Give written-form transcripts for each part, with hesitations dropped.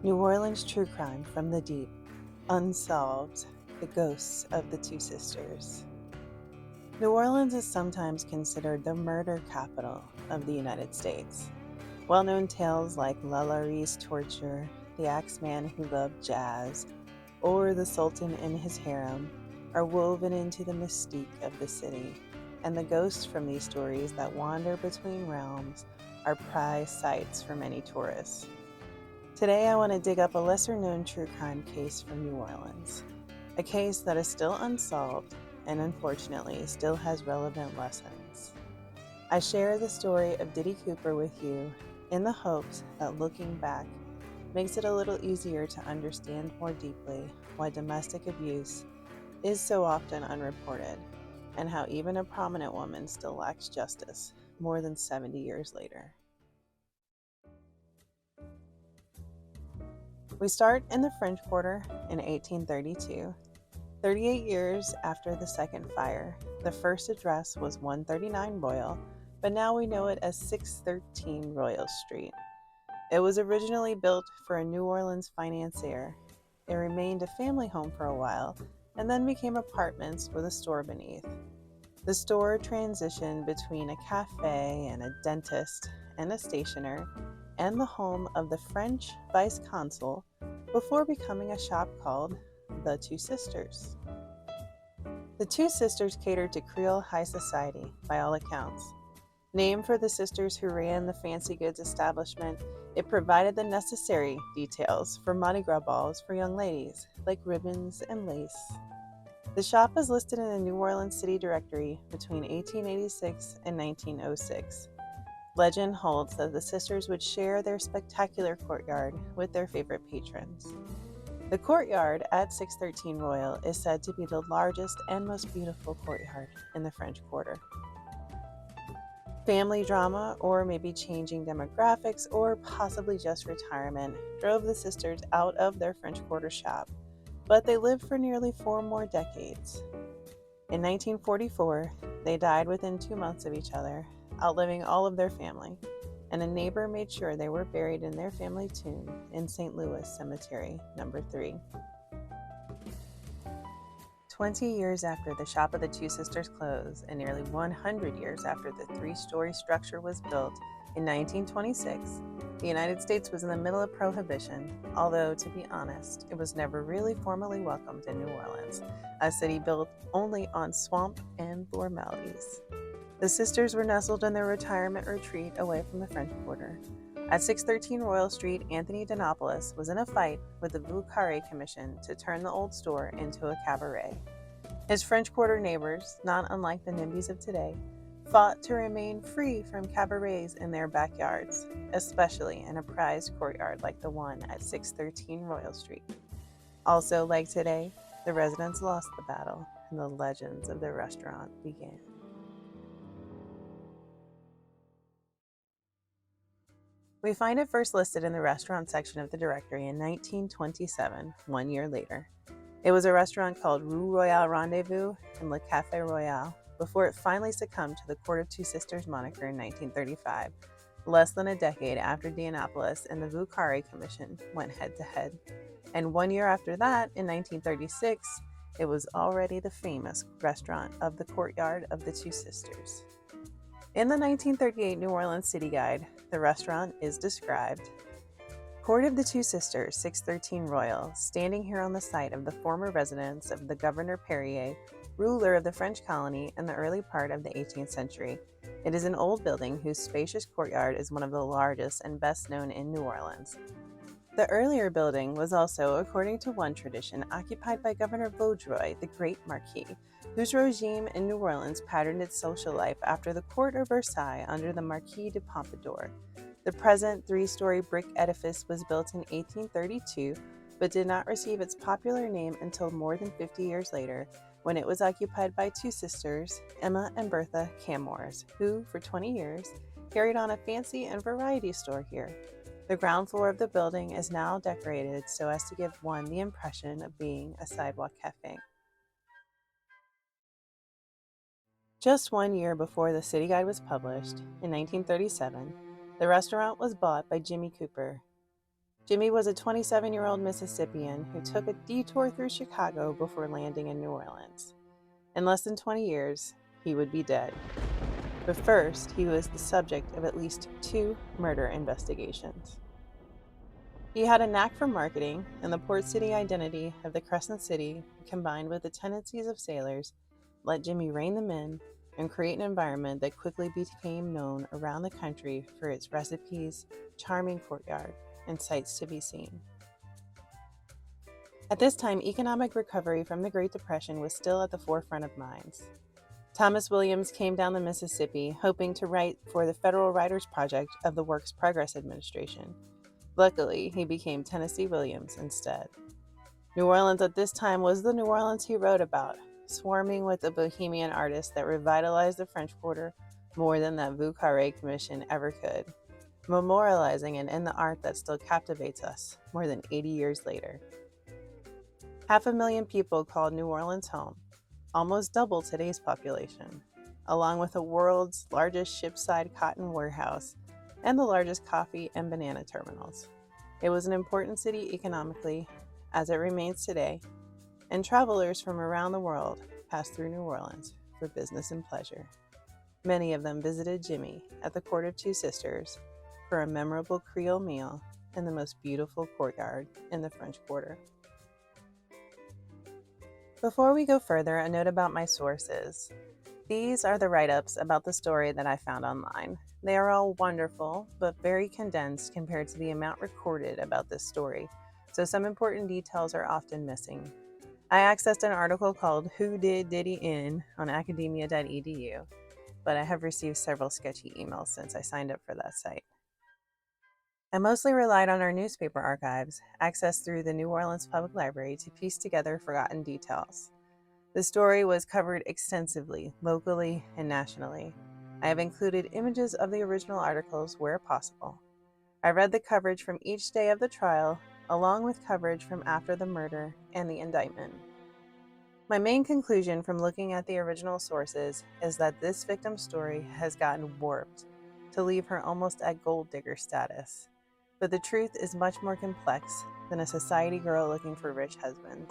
New Orleans true crime from the deep, unsolved, the ghosts of the two sisters. New Orleans is sometimes considered the murder capital of the United States. Well-known tales like Lalauries' torture, the Axeman who loved jazz, or the Sultan and his harem are woven into the mystique of the city, and the ghosts from these stories that wander between realms are prized sights for many tourists. Today, I want to dig up a lesser-known true crime case from New Orleans, a case that is still unsolved and unfortunately still has relevant lessons. I share the story of Diddie Cooper with you in the hopes that looking back makes it a little easier to understand more deeply why domestic abuse is so often unreported and how even a prominent woman still lacks justice more than 70 years later. We start in the French Quarter in 1832. 38 years after the second fire, the first address was 139 Royal, but now we know it as 613 Royal Street. It was originally built for a New Orleans financier. It remained a family home for a while and then became apartments with a store beneath. The store transitioned between a cafe and a dentist and a stationer and the home of the French vice consul before becoming a shop called the Two Sisters. The Two Sisters catered to Creole high society, by all accounts. Named for the sisters who ran the fancy goods establishment, it provided the necessary details for Mardi Gras balls for young ladies, like ribbons and lace. The shop is listed in the New Orleans City Directory between 1886 and 1906. Legend holds that the sisters would share their spectacular courtyard with their favorite patrons. The courtyard at 613 Royal is said to be the largest and most beautiful courtyard in the French Quarter. Family drama, or maybe changing demographics, or possibly just retirement, drove the sisters out of their French Quarter shop, but they lived for nearly 4 more decades. In 1944, they died within 2 months of each other, outliving all of their family, and a neighbor made sure they were buried in their family tomb in St. Louis Cemetery, number 3. 20 years after the Shop of the Two Sisters closed, and nearly 100 years after the 3-story structure was built in 1926, the United States was in the middle of Prohibition, although, to be honest, it was never really formally welcomed in New Orleans, a city built only on swamp and formalities. The sisters were nestled in their retirement retreat away from the French Quarter. At 613 Royal Street, Anthony Dinopoulos was in a fight with the Vieux Carré Commission to turn the old store into a cabaret. His French Quarter neighbors, not unlike the NIMBYs of today, fought to remain free from cabarets in their backyards, especially in a prized courtyard like the one at 613 Royal Street. Also, like today, the residents lost the battle and the legends of the restaurant began. We find it first listed in the restaurant section of the directory in 1927, 1 year later. It was a restaurant called Rue Royale Rendezvous and Le Café Royal before it finally succumbed to the Court of Two Sisters moniker in 1935, less than a decade after Dinopoulos and the Vieux Carré Commission went head-to-head. And 1 year after that, in 1936, it was already the famous restaurant of the Courtyard of the Two Sisters. In the 1938 New Orleans City Guide, the restaurant is described: Court of the Two Sisters, 613 Royal, standing here on the site of the former residence of the Governor Perrier, ruler of the French colony in the early part of the 18th century. It is an old building whose spacious courtyard is one of the largest and best known in New Orleans. The earlier building was also, according to one tradition, occupied by Governor Vaudreuil, the Great Marquis, whose regime in New Orleans patterned its social life after the court of Versailles under the Marquis de Pompadour. The present 3-story brick edifice was built in 1832, but did not receive its popular name until more than 50 years later, when it was occupied by two sisters, Emma and Bertha Camours, who, for 20 years, carried on a fancy and variety store here. The ground floor of the building is now decorated so as to give one the impression of being a sidewalk cafe. Just 1 year before the City Guide was published, in 1937, the restaurant was bought by Jimmy Cooper. Jimmy was a 27-year-old Mississippian who took a detour through Chicago before landing in New Orleans. In less than 20 years, he would be dead. But first, he was the subject of at least 2 murder investigations. He had a knack for marketing, and the port city identity of the Crescent City, combined with the tendencies of sailors, let Jimmy rein them in and create an environment that quickly became known around the country for its recipes, charming courtyard, and sights to be seen. At this time, economic recovery from the Great Depression was still at the forefront of minds. Thomas Williams came down the Mississippi hoping to write for the Federal Writers Project of the Works Progress Administration. Luckily, he became Tennessee Williams instead. New Orleans at this time was the New Orleans he wrote about, swarming with the bohemian artists that revitalized the French Quarter more than that Vieux Carré Commission ever could, memorializing it in the art that still captivates us more than 80 years later. 500,000 people called New Orleans home, almost double today's population, along with the world's largest shipside cotton warehouse and the largest coffee and banana terminals. It was an important city economically, as it remains today, and travelers from around the world passed through New Orleans for business and pleasure. Many of them visited Jimmy at the Court of Two Sisters for a memorable Creole meal in the most beautiful courtyard in the French Quarter. Before we go further, a note about my sources. These are the write-ups about the story that I found online. They are all wonderful, but very condensed compared to the amount recorded about this story, so some important details are often missing. I accessed an article called Who Did Diddy In on academia.edu, but I have received several sketchy emails since I signed up for that site. I mostly relied on our newspaper archives, accessed through the New Orleans Public Library, to piece together forgotten details. The story was covered extensively, locally and nationally. I have included images of the original articles where possible. I read the coverage from each day of the trial, along with coverage from after the murder and the indictment. My main conclusion from looking at the original sources is that this victim's story has gotten warped to leave her almost at gold digger status. But the truth is much more complex than a society girl looking for rich husbands.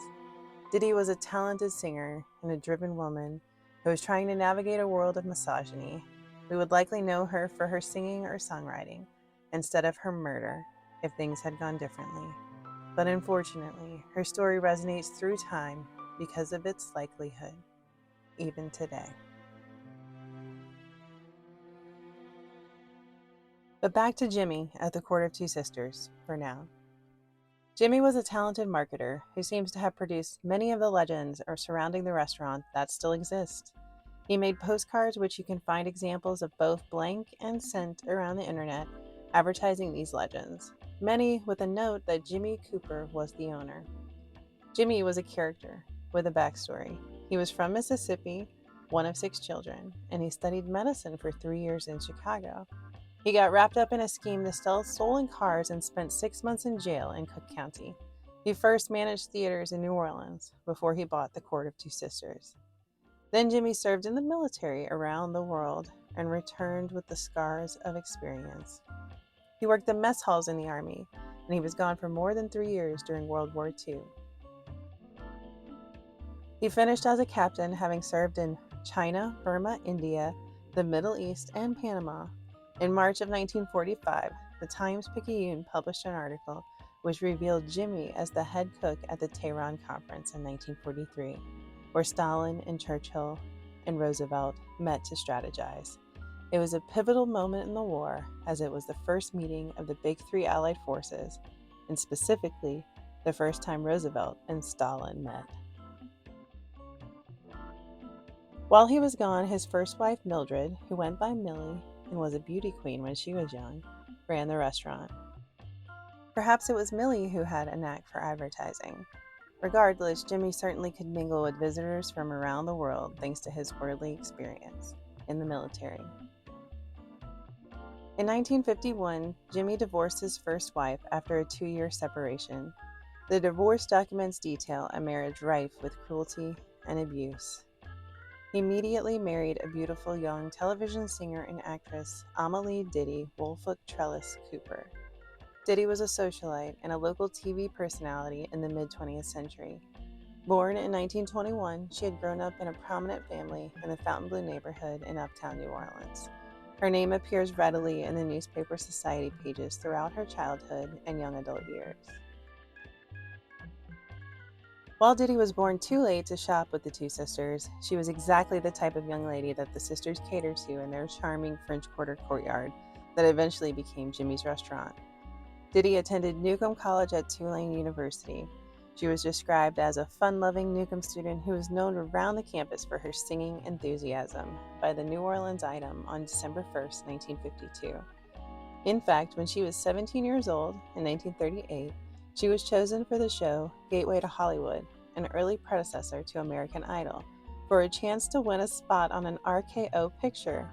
Diddy was a talented singer and a driven woman who was trying to navigate a world of misogyny. We would likely know her for her singing or songwriting instead of her murder if things had gone differently. But unfortunately, her story resonates through time because of its likelihood, even today. But back to Jimmy at the Court of Two Sisters for now. Jimmy was a talented marketer who seems to have produced many of the legends surrounding the restaurant that still exist. He made postcards which you can find examples of both blank and sent around the internet, advertising these legends, many with a note that Diddie Cooper was the owner. Jimmy was a character with a backstory. He was from Mississippi, one of 6 children, and he studied medicine for 3 years in Chicago. He got wrapped up in a scheme to sell stolen cars and spent 6 months in jail in Cook County. He first managed theaters in New Orleans before he bought the Court of Two Sisters. Then Jimmy served in the military around the world and returned with the scars of experience. He worked the mess halls in the Army, and he was gone for more than 3 years during World War II. He finished as a captain, having served in China, Burma, India, the Middle East, and Panama. In March of 1945, the Times-Picayune published an article which revealed Jimmy as the head cook at the Tehran Conference in 1943, where Stalin and Churchill and Roosevelt met to strategize. It was a pivotal moment in the war, as it was the first meeting of the Big Three Allied forces, and specifically, the first time Roosevelt and Stalin met. While he was gone, his first wife, Mildred, who went by Millie and was a beauty queen when she was young, ran the restaurant. Perhaps it was Millie who had a knack for advertising. Regardless, Jimmy certainly could mingle with visitors from around the world thanks to his worldly experience in the military. In 1951, Jimmy divorced his first wife after a 2-year separation. The divorce documents detail a marriage rife with cruelty and abuse. He immediately married a beautiful young television singer and actress, Amelie Diddie Trellis Cooper. Diddy was a socialite and a local TV personality in the mid-20th century. Born in 1921, she had grown up in a prominent family in the Fontainebleau neighborhood in uptown New Orleans. Her name appears readily in the newspaper society pages throughout her childhood and young adult years. While Diddy was born too late to shop with the two sisters, she was exactly the type of young lady that the sisters catered to in their charming French Quarter courtyard that eventually became Jimmy's restaurant. Diddy attended Newcomb College at Tulane University. She was described as a fun-loving Newcomb student who was known around the campus for her singing enthusiasm by the New Orleans Item on December 1st, 1952. In fact, when she was 17 years old in 1938, she was chosen for the show Gateway to Hollywood, an early predecessor to American Idol, for a chance to win a spot on an RKO picture.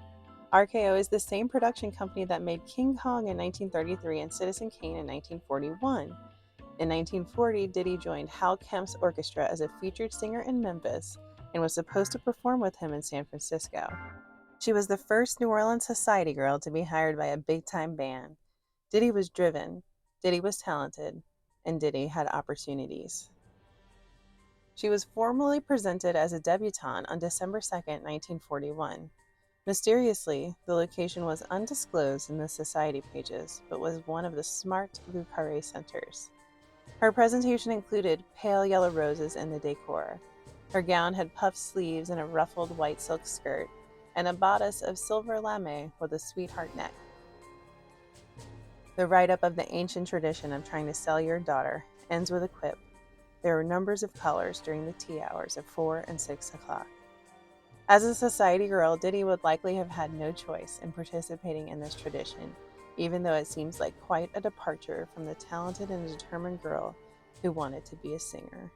RKO is the same production company that made King Kong in 1933 and Citizen Kane in 1941. In 1940, Diddy joined Hal Kemp's orchestra as a featured singer in Memphis and was supposed to perform with him in San Francisco. She was the first New Orleans society girl to be hired by a big-time band. Diddy was driven, Diddy was talented, and Diddy had opportunities. She was formally presented as a debutante on December 2, 1941. Mysteriously, the location was undisclosed in the society pages, but was one of the smart Rue Carré centers. Her presentation included pale yellow roses in the decor. Her gown had puffed sleeves and a ruffled white silk skirt, and a bodice of silver lame with a sweetheart neck. The write-up of the ancient tradition of trying to sell your daughter ends with a quip. There were numbers of callers during the tea hours of 4 and 6 o'clock. As a society girl, Diddy would likely have had no choice in participating in this tradition, even though it seems like quite a departure from the talented and determined girl who wanted to be a singer.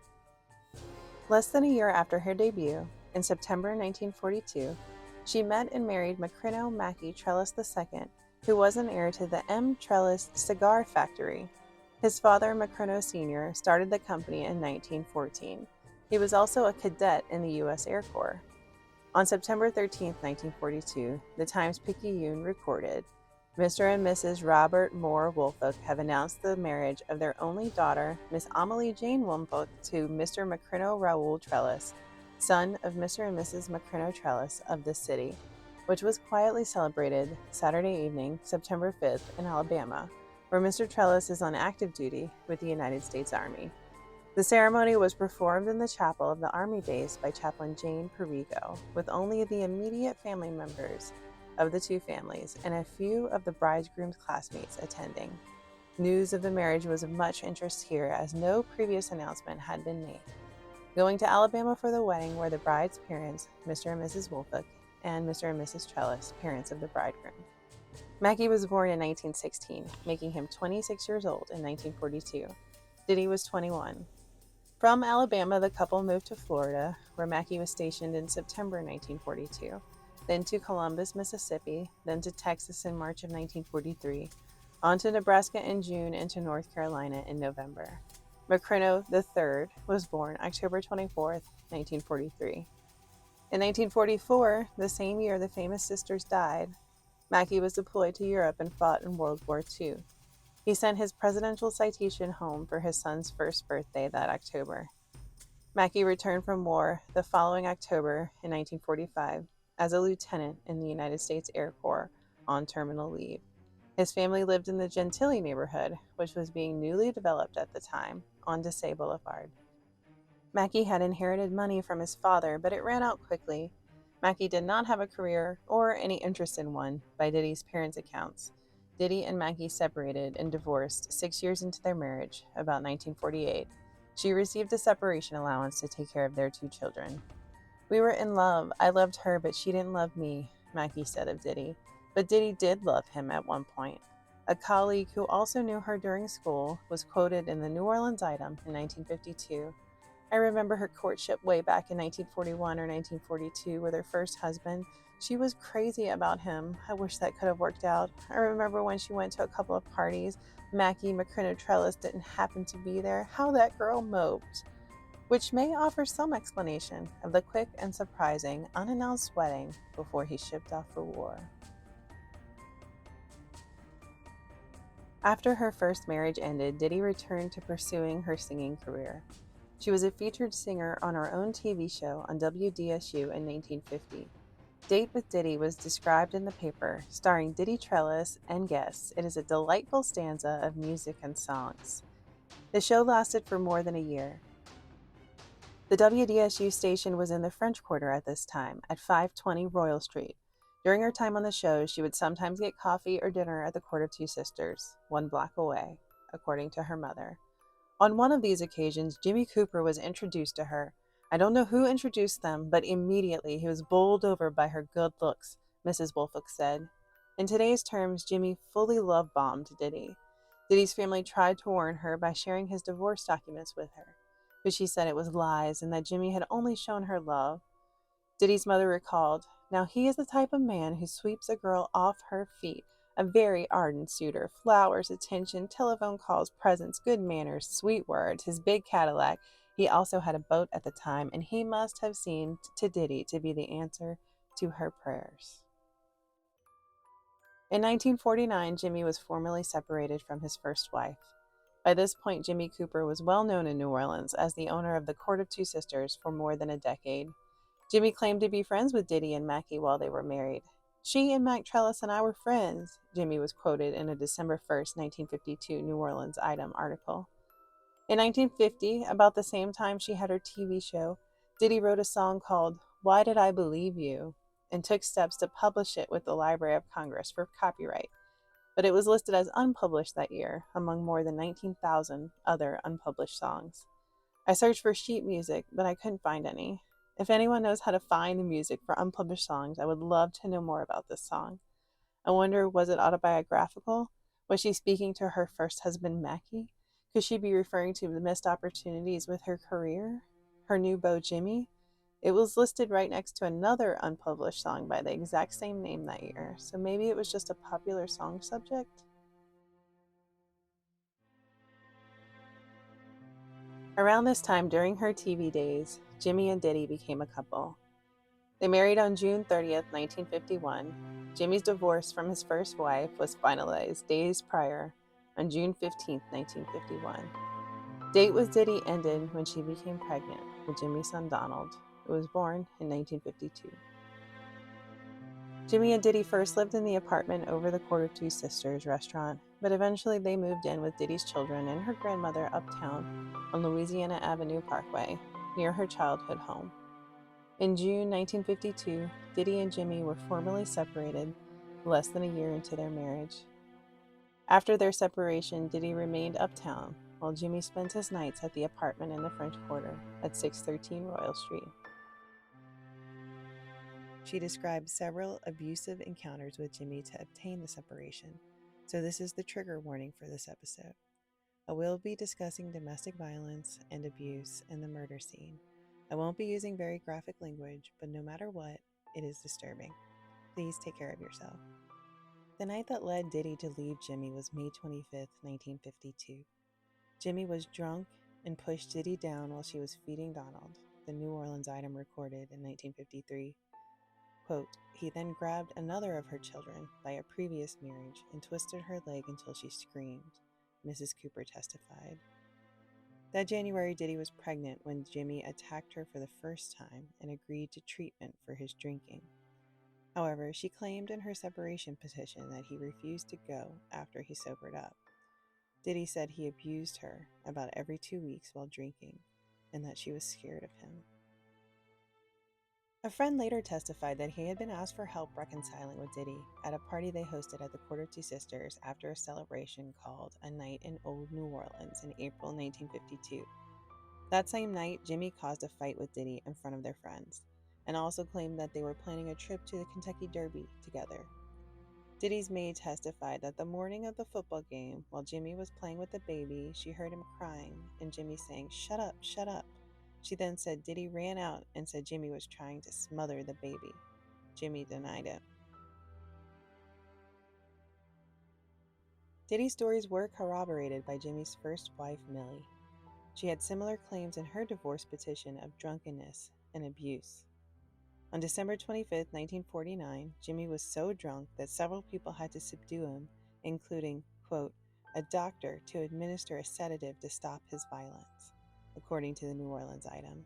Less than a year after her debut, in September 1942, she met and married Macrino Mackey Trellis II, who was an heir to the M. Trellis cigar factory. His father, Macrino Sr., started the company in 1914. He was also a cadet in the U.S. Air Corps. On September 13, 1942, the Times-Picayune recorded, Mr. and Mrs. Robert Moore Woolfolk have announced the marriage of their only daughter, Miss Amelie Jane Woolfolk, to Mr. Macrino Raoul Trellis, son of Mr. and Mrs. Macrino Trellis of this city, which was quietly celebrated Saturday evening, September 5th, in Alabama, where Mr. Trellis is on active duty with the United States Army. The ceremony was performed in the chapel of the Army base by Chaplain Jane Perigo, with only the immediate family members of the two families and a few of the bridegroom's classmates attending. News of the marriage was of much interest here as no previous announcement had been made. Going to Alabama for the wedding were the bride's parents, Mr. and Mrs. Woolfolk, and Mr. and Mrs. Trellis, parents of the bridegroom. Mackey was born in 1916, making him 26 years old in 1942. Diddy was 21. From Alabama, the couple moved to Florida, where Mackey was stationed in September 1942, then to Columbus, Mississippi, then to Texas in March of 1943, on to Nebraska in June, and to North Carolina in November. Macrino III was born October 24, 1943. In 1944, the same year the famous sisters died, Mackey was deployed to Europe and fought in World War II. He sent his presidential citation home for his son's first birthday that October. Mackey returned from war the following October in 1945 as a lieutenant in the United States Air Corps on terminal leave. His family lived in the Gentilly neighborhood, which was being newly developed at the time, on Desai Boulevard. Mackey had inherited money from his father, but it ran out quickly. Mackey did not have a career or any interest in one by Diddy's parents' accounts. Diddy and Mackey separated and divorced 6 years into their marriage, about 1948. She received a separation allowance to take care of their 2 children. We were in love. I loved her, but she didn't love me, Mackey said of Diddy. But Diddy did love him at one point. A colleague who also knew her during school was quoted in the New Orleans Item in 1952. I remember her courtship way back in 1941 or 1942 with her first husband. She was crazy about him. I wish that could have worked out. I remember when she went to a couple of parties, Mackey Macrino Trellis didn't happen to be there. How that girl moped. Which may offer some explanation of the quick and surprising unannounced wedding before he shipped off for war. After her first marriage ended, Diddy returned to pursuing her singing career. She was a featured singer on her own TV show on WDSU in 1950. Date with Diddy was described in the paper, starring Diddy Trellis and guests. It is a delightful stanza of music and songs. The show lasted for more than a year. The WDSU station was in the French Quarter at this time, at 520 Royal Street. During her time on the show, she would sometimes get coffee or dinner at the Court of Two Sisters, 1 block away, according to her mother. On one of these occasions, Jimmy Cooper was introduced to her. I don't know who introduced them, but immediately he was bowled over by her good looks, Mrs. Woolfolk said. In today's terms, Jimmy fully love-bombed Diddy. Diddy's family tried to warn her by sharing his divorce documents with her, but she said it was lies and that Jimmy had only shown her love. Diddy's mother recalled, "Now he is the type of man who sweeps a girl off her feet, a very ardent suitor, flowers, attention, telephone calls, presents, good manners, sweet words, his big Cadillac. He also had a boat at the time, and he must have seemed to Diddy to be the answer to her prayers." In 1949, Jimmy was formally separated from his first wife. By this point, Jimmy Cooper was well known in New Orleans as the owner of the Court of Two Sisters for more than a decade. Jimmy claimed to be friends with Diddy and Mackie while they were married. "She and Mac Trellis and I were friends," Jimmy was quoted in a December 1st, 1952 New Orleans Item article. In 1950, about the same time she had her TV show, Diddy wrote a song called "Why Did I Believe You?" and took steps to publish it with the Library of Congress for copyright, but it was listed as unpublished that year among more than 19,000 other unpublished songs. I searched for sheet music, but I couldn't find any. If anyone knows how to find the music for unpublished songs, I would love to know more about this song. I wonder, was it autobiographical? Was she speaking to her first husband, Mackie? Could she be referring to the missed opportunities with her career? Her new beau, Jimmy? It was listed right next to another unpublished song by the exact same name that year, so maybe it was just a popular song subject? Around this time during her TV days, Jimmy and Diddy became a couple. They married on June 30th, 1951. Jimmy's divorce from his first wife was finalized days prior on June 15th, 1951. Date with Diddy ended when she became pregnant with Jimmy's son Donald, who was born in 1952. Jimmy and Diddy first lived in the apartment over the Court of Two Sisters restaurant, but eventually they moved in with Diddy's children and her grandmother uptown on Louisiana Avenue Parkway, near her childhood home. In June 1952, Diddy and Jimmy were formally separated less than a year into their marriage. After their separation, Diddy remained uptown, while Jimmy spent his nights at the apartment in the French Quarter at 613 Royal Street. She described several abusive encounters with Jimmy to obtain the separation, so this is the trigger warning for this episode. I will be discussing domestic violence and abuse and the murder scene. I won't be using very graphic language, but no matter what, it is disturbing. Please take care of yourself. The night that led Diddy to leave Jimmy was May 25th, 1952. Jimmy was drunk and pushed Diddy down while she was feeding Donald, the New Orleans Item recorded in 1953. Quote, "He then grabbed another of her children by a previous marriage and twisted her leg until she screamed," Mrs. Cooper testified. That January, Diddy was pregnant when Jimmy attacked her for the first time and agreed to treatment for his drinking. However, she claimed in her separation petition that he refused to go after he sobered up. Diddy said he abused her about every 2 weeks while drinking and that she was scared of him. A friend later testified that he had been asked for help reconciling with Diddy at a party they hosted at the Court of Two Sisters after a celebration called A Night in Old New Orleans in April 1952. That same night, Jimmy caused a fight with Diddy in front of their friends, and also claimed that they were planning a trip to the Kentucky Derby together. Diddy's maid testified that the morning of the football game, while Jimmy was playing with the baby, she heard him crying and Jimmy saying, "Shut up, shut up." She then said Diddy ran out and said Jimmy was trying to smother the baby. Jimmy denied it. Diddy's stories were corroborated by Jimmy's first wife, Millie. She had similar claims in her divorce petition of drunkenness and abuse. On December 25th, 1949, Jimmy was so drunk that several people had to subdue him, including, quote, a doctor to administer a sedative to stop his violence, according to the New Orleans item.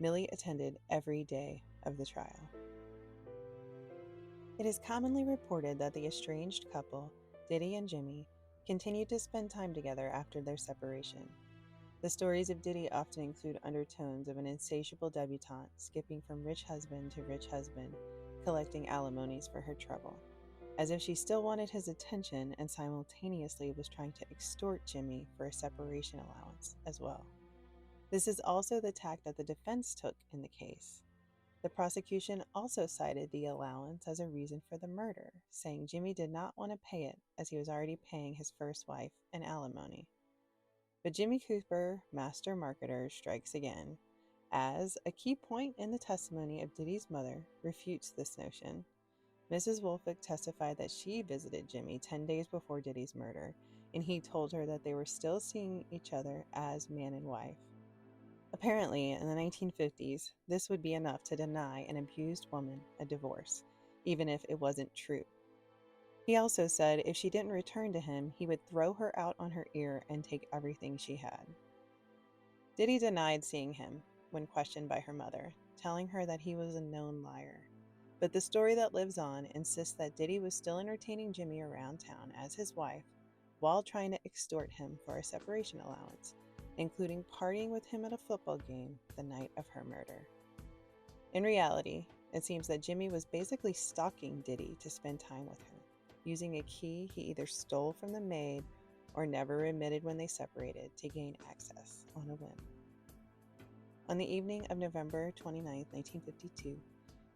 Millie attended every day of the trial. It is commonly reported that the estranged couple, Diddy and Jimmy, continued to spend time together after their separation. The stories of Diddy often include undertones of an insatiable debutante skipping from rich husband to rich husband, collecting alimonies for her trouble, as if she still wanted his attention and simultaneously was trying to extort Jimmy for a separation allowance as well. This is also the tack that the defense took in the case. The prosecution also cited the allowance as a reason for the murder, saying Jimmy did not want to pay it as he was already paying his first wife an alimony. But Jimmy Cooper, master marketer, strikes again, as a key point in the testimony of Diddy's mother refutes this notion. Mrs. Wolfick testified that she visited Jimmy 10 days before Diddy's murder, and he told her that they were still seeing each other as man and wife. Apparently, in the 1950s, this would be enough to deny an abused woman a divorce, even if it wasn't true. He also said if she didn't return to him, he would throw her out on her ear and take everything she had. Diddy denied seeing him when questioned by her mother, telling her that he was a known liar. But the story that lives on insists that Diddy was still entertaining Jimmy around town as his wife while trying to extort him for a separation allowance, including partying with him at a football game the night of her murder. In reality, it seems that Jimmy was basically stalking Diddy to spend time with her, using a key he either stole from the maid or never remitted when they separated to gain access on a whim. On the evening of November 29, 1952,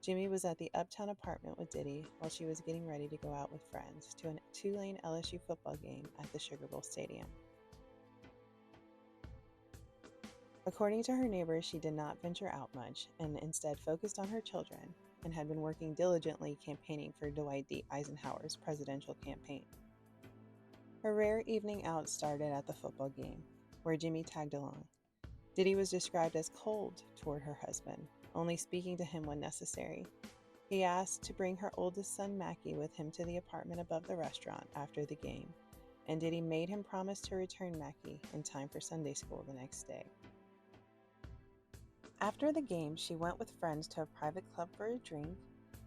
Jimmy was at the Uptown apartment with Diddy while she was getting ready to go out with friends to a Tulane LSU football game at the Sugar Bowl Stadium. According to her neighbors, she did not venture out much and instead focused on her children and had been working diligently campaigning for Dwight D. Eisenhower's presidential campaign. Her rare evening out started at the football game, where Jimmy tagged along. Diddy was described as cold toward her husband, only speaking to him when necessary. He asked to bring her oldest son Mackie with him to the apartment above the restaurant after the game, and Diddy made him promise to return Mackie in time for Sunday school the next day. After the game, she went with friends to a private club for a drink,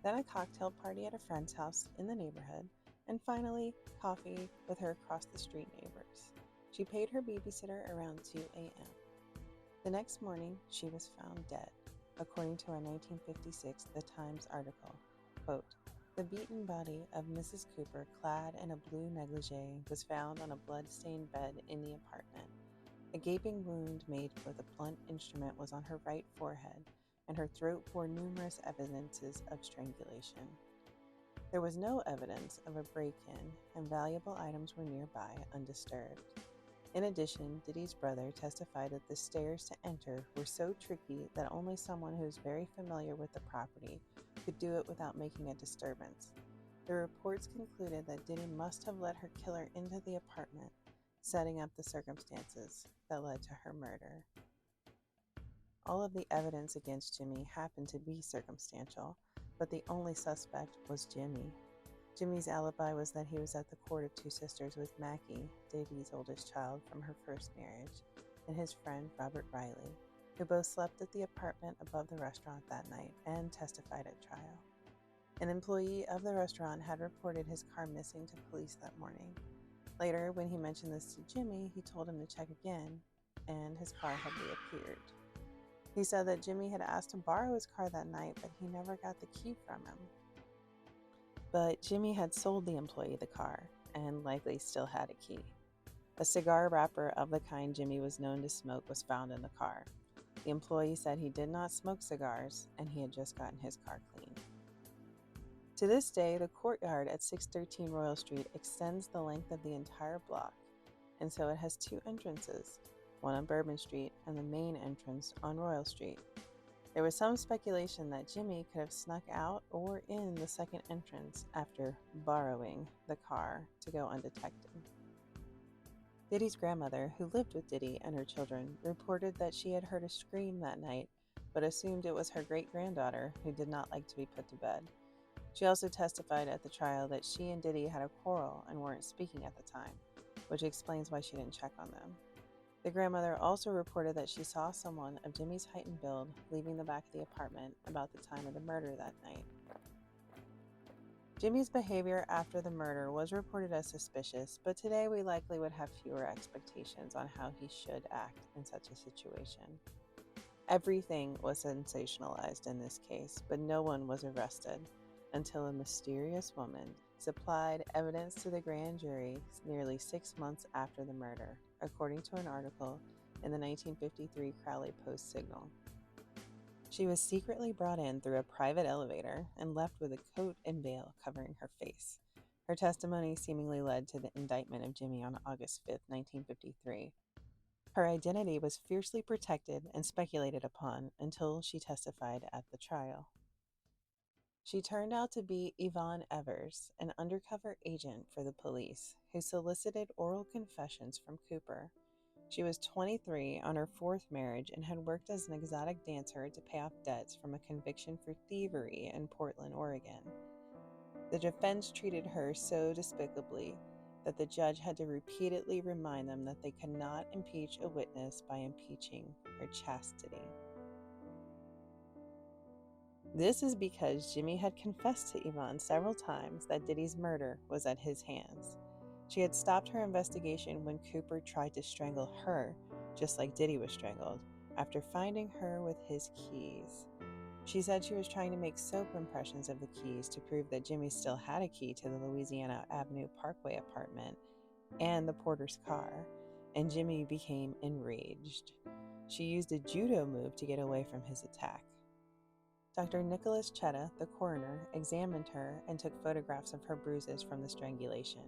then a cocktail party at a friend's house in the neighborhood, and finally, coffee with her across-the-street neighbors. She paid her babysitter around 2 a.m. The next morning, she was found dead, according to a 1956 The Times article. Quote, "The beaten body of Mrs. Cooper, clad in a blue negligee, was found on a blood-stained bed in the apartment. A gaping wound made with a blunt instrument was on her right forehead, and her throat bore numerous evidences of strangulation. There was no evidence of a break-in, and valuable items were nearby undisturbed." In addition, Diddy's brother testified that the stairs to enter were so tricky that only someone who is very familiar with the property could do it without making a disturbance. The reports concluded that Diddy must have let her killer into the apartment, setting up the circumstances that led to her murder. All of the evidence against Jimmy happened to be circumstantial, but the only suspect was Jimmy. Jimmy's alibi was that he was at the Court of Two Sisters with Mackie, Diddy's oldest child from her first marriage, and his friend Robert Riley, who both slept at the apartment above the restaurant that night and testified at trial. An employee of the restaurant had reported his car missing to police that morning. Later, when he mentioned this to Jimmy, he told him to check again, and his car had reappeared. He said that Jimmy had asked to borrow his car that night, but he never got the key from him. But Jimmy had sold the employee the car, and likely still had a key. A cigar wrapper of the kind Jimmy was known to smoke was found in the car. The employee said he did not smoke cigars, and he had just gotten his car cleaned. To this day, the courtyard at 613 Royal Street extends the length of the entire block, and so it has two entrances, one on Bourbon Street and the main entrance on Royal Street. There was some speculation that Jimmy could have snuck out or in the second entrance after borrowing the car to go undetected. Diddy's grandmother, who lived with Diddy and her children, reported that she had heard a scream that night, but assumed it was her great-granddaughter, who did not like to be put to bed. She also testified at the trial that she and Diddy had a quarrel and weren't speaking at the time, which explains why she didn't check on them. The grandmother also reported that she saw someone of Jimmy's height and build leaving the back of the apartment about the time of the murder that night. Jimmy's behavior after the murder was reported as suspicious, but today we likely would have fewer expectations on how he should act in such a situation. Everything was sensationalized in this case, but no one was arrested until a mysterious woman supplied evidence to the grand jury nearly 6 months after the murder, according to an article in the 1953 Crowley Post-Signal. She was secretly brought in through a private elevator and left with a coat and veil covering her face. Her testimony seemingly led to the indictment of Jimmy on August 5, 1953. Her identity was fiercely protected and speculated upon until she testified at the trial. She turned out to be Yvonne Evers, an undercover agent for the police, who solicited oral confessions from Cooper. She was 23 on her 4th marriage and had worked as an exotic dancer to pay off debts from a conviction for thievery in Portland, Oregon. The defense treated her so despicably that the judge had to repeatedly remind them that they could not impeach a witness by impeaching her chastity. This is because Jimmy had confessed to Yvonne several times that Diddy's murder was at his hands. She had stopped her investigation when Cooper tried to strangle her, just like Diddy was strangled, after finding her with his keys. She said she was trying to make soap impressions of the keys to prove that Jimmy still had a key to the Louisiana Avenue Parkway apartment and the porter's car, and Jimmy became enraged. She used a judo move to get away from his attack. Dr. Nicholas Chetta, the coroner, examined her and took photographs of her bruises from the strangulation.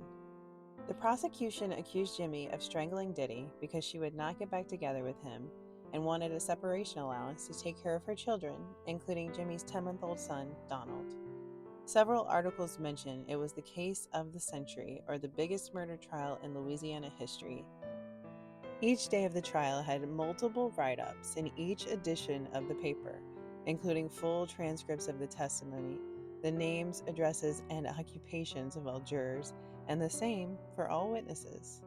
The prosecution accused Jimmy of strangling Diddy because she would not get back together with him and wanted a separation allowance to take care of her children, including Jimmy's 10-month-old son, Donald. Several articles mention it was the case of the century or the biggest murder trial in Louisiana history. Each day of the trial had multiple write-ups in each edition of the paper, including full transcripts of the testimony, the names, addresses, and occupations of all jurors, and the same for all witnesses.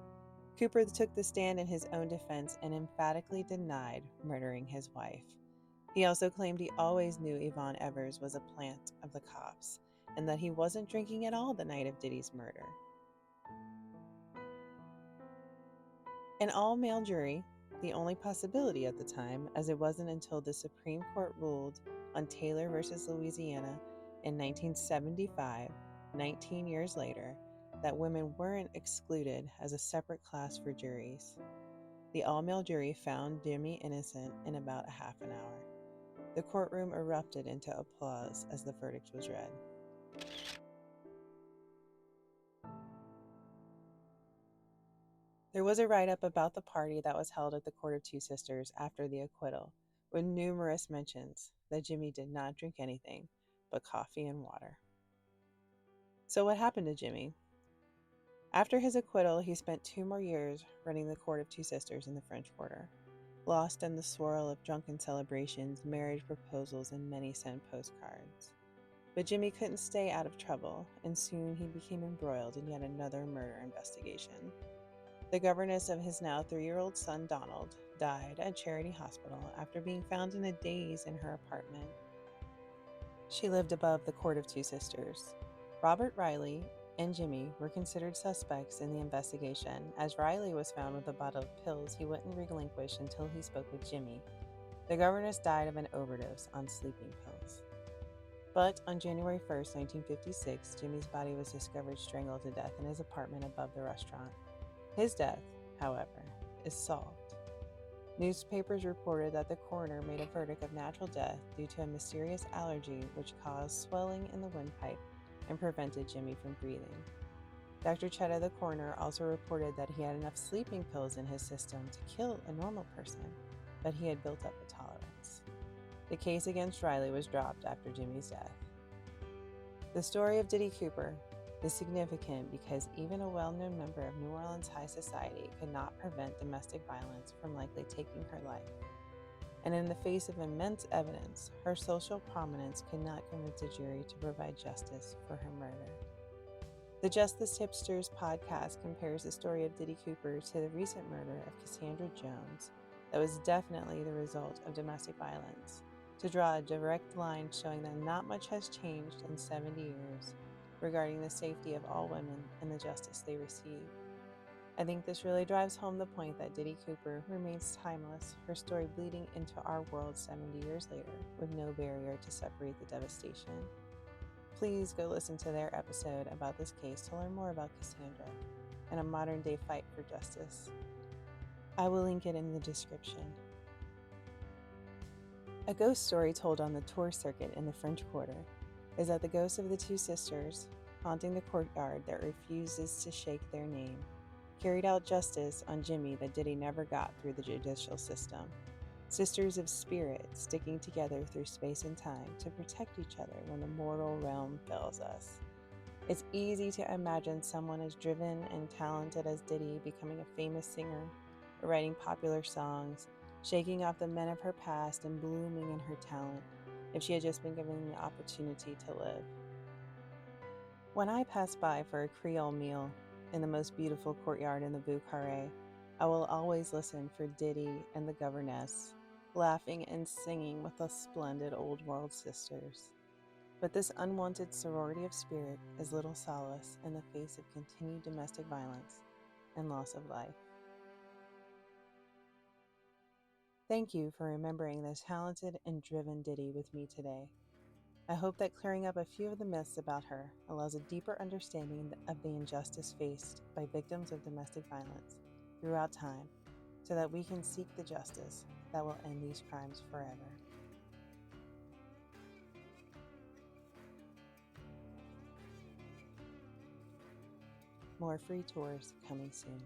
Cooper took the stand in his own defense and emphatically denied murdering his wife. He also claimed he always knew Yvonne Evers was a plant of the cops, and that he wasn't drinking at all the night of Diddy's murder. An all-male jury, the only possibility at the time, as it wasn't until the Supreme Court ruled on Taylor versus Louisiana in 1975, 19 years later, that women weren't excluded as a separate class for juries. The all-male jury found Jimmy innocent in about a half an hour. The courtroom erupted into applause as the verdict was read. There was a write-up about the party that was held at the Court of Two Sisters after the acquittal, with numerous mentions that Jimmy did not drink anything but coffee and water. So what happened to Jimmy? After his acquittal, he spent 2 more years running the Court of Two Sisters in the French Quarter, lost in the swirl of drunken celebrations, marriage proposals, and many sent postcards. But Jimmy couldn't stay out of trouble, and soon he became embroiled in yet another murder investigation. The governess of his now 3-year-old son, Donald, died at Charity Hospital after being found in a daze in her apartment. She lived above the Court of Two Sisters. Robert Riley and Jimmy were considered suspects in the investigation, as Riley was found with a bottle of pills he wouldn't relinquish until he spoke with Jimmy. The governess died of an overdose on sleeping pills. But on January 1st, 1956, Jimmy's body was discovered strangled to death in his apartment above the restaurant. His death, however, is solved. Newspapers reported that the coroner made a verdict of natural death due to a mysterious allergy which caused swelling in the windpipe and prevented Jimmy from breathing. Dr. Chetta, the coroner, also reported that he had enough sleeping pills in his system to kill a normal person, but he had built up a tolerance. The case against Riley was dropped after Jimmy's death. The story of Diddie Cooper is significant because even a well-known member of New Orleans high society could not prevent domestic violence from likely taking her life. And in the face of immense evidence, her social prominence could not convince a jury to provide justice for her murder. The Justice Hipsters podcast compares the story of Diddie Cooper to the recent murder of Cassandra Jones that was definitely the result of domestic violence, to draw a direct line showing that not much has changed in 70 years regarding the safety of all women and the justice they receive. I think this really drives home the point that Diddie Cooper remains timeless, her story bleeding into our world 70 years later with no barrier to separate the devastation. Please go listen to their episode about this case to learn more about Cassandra and a modern-day fight for justice. I will link it in the description. A ghost story told on the tour circuit in the French Quarter is that the ghosts of the two sisters, haunting the courtyard that refuses to shake their name, carried out justice on Jimmy that Diddy never got through the judicial system. Sisters of spirit sticking together through space and time to protect each other when the mortal realm fails us. It's easy to imagine someone as driven and talented as Diddy becoming a famous singer, or writing popular songs, shaking off the men of her past and blooming in her talent if she had just been given the opportunity to live. When I pass by for a Creole meal in the most beautiful courtyard in the Beau Carré, I will always listen for Diddy and the governess, laughing and singing with the splendid old world sisters. But this unwanted sorority of spirit is little solace in the face of continued domestic violence and loss of life. Thank you for remembering the talented and driven Diddy with me today. I hope that clearing up a few of the myths about her allows a deeper understanding of the injustice faced by victims of domestic violence throughout time, so that we can seek the justice that will end these crimes forever. More free tours coming soon.